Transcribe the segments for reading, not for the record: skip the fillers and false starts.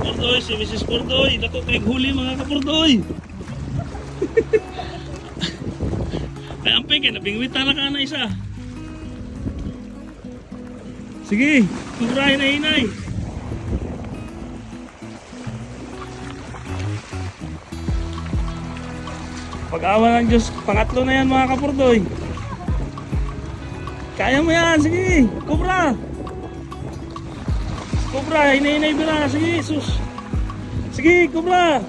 kapurdoy, si Mrs. Purdoy. Dako kay huli mga kapurdoy. Ay, ampay kaya nabingwita na ka na isa. Sige, kubrahin na hinay. Pag-awa ng Diyos, pangatlo na yan mga kapurdoy. Kaya mo yan, sige, kubra. Kubra, hinay-hinay bira, sige, sus. Sige, kubra.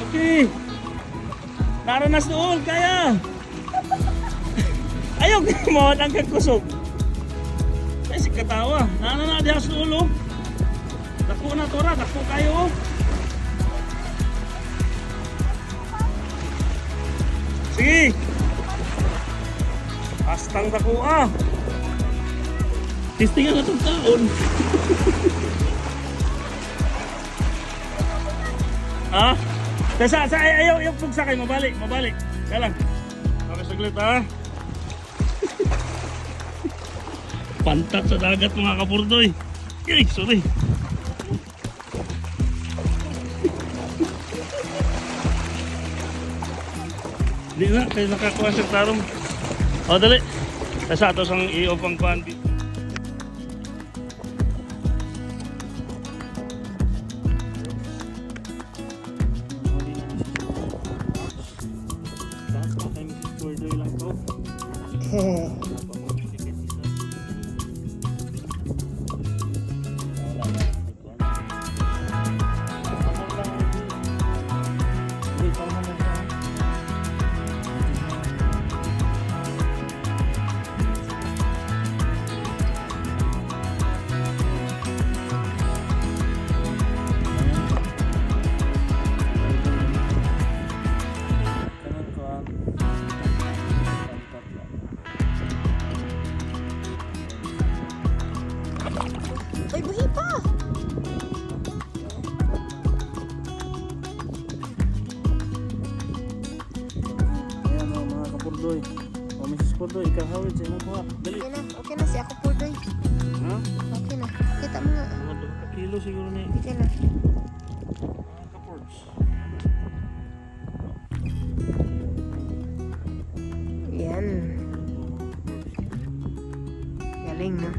Okay. Naranas doon, kaya. Ayaw, mawad ang kagkusog. Ay, si katawa. Nanana, dihas doon, oh. Dako na, tora, dako kayo, oh. Sige. Astang dako, ah. Testingan na itong taon. Ha? Ayaw yung pagsakay, mabalik. Kaya lang. Okay, saglit ha. Pantat sa dagat mga kapurdoy. Ay, sorry. Hindi na, kaya nakakuha siya tarong. O, dali. Kasi ito sang iyo pang pandi. Ay, buhi pa! Ayan o mga kapurdoy. O Mrs. Purdoy, ikahawid sa inang kuha. Dali. Okay na si ako Purdoy. Ha? Okay na. Kita mo nga. Mga 2 kilo siguro na Okay na. mga kapurds. Yan. Galing na.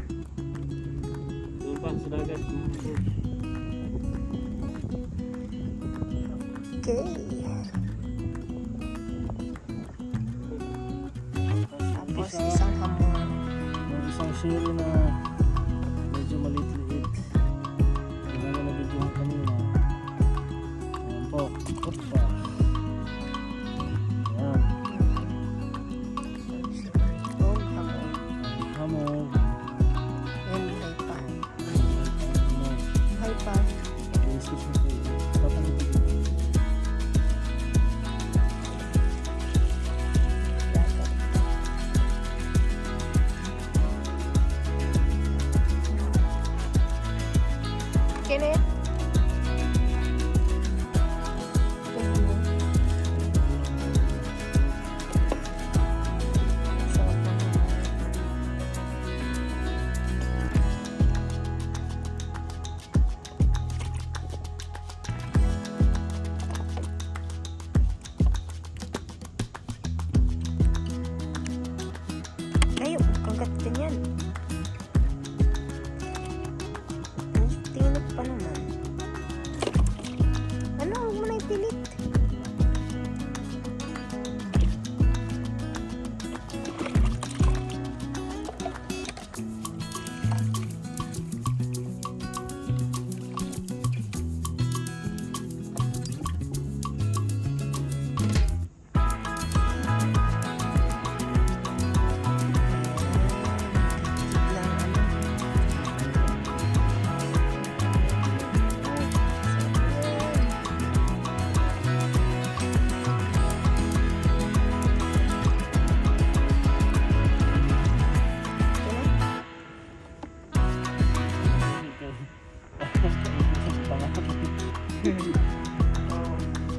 Doon pa sa dagat. Okay. Tapos isang hamon. Yung isang siri na medyo maliit-liit. Yung na nabidyohan kanina. Ayan po. Opa. Ayan. Doon hamon. Hamog. Yan, buhay pa. Ano. Buhay pa. Basis na kayo. Tapos Okay na yan. Sarap na. Layo, kangkat ganyan. Tingnan pa naman. Ano, huwag mo na ipilit. Lang ano.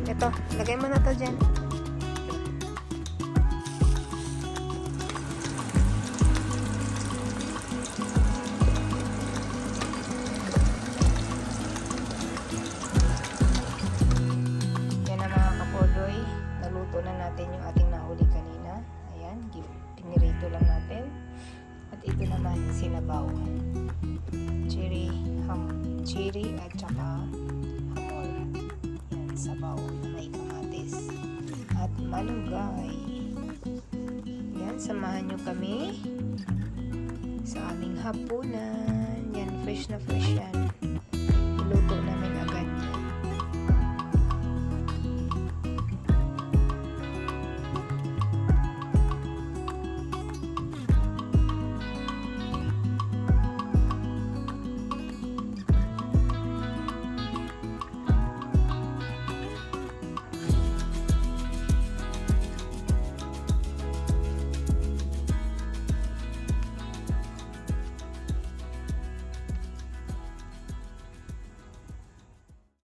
Ito, lagay mo na to dyan. natin yung ating nahuli kanina. Ayan, pinirito lang natin. At ito naman, sinabaw. Chiri at saka hamor. Yan, sabaw na may kamatis. At malunggay. Yan, samahan nyo kami sa aming hapunan. Yan, fresh na fresh yan.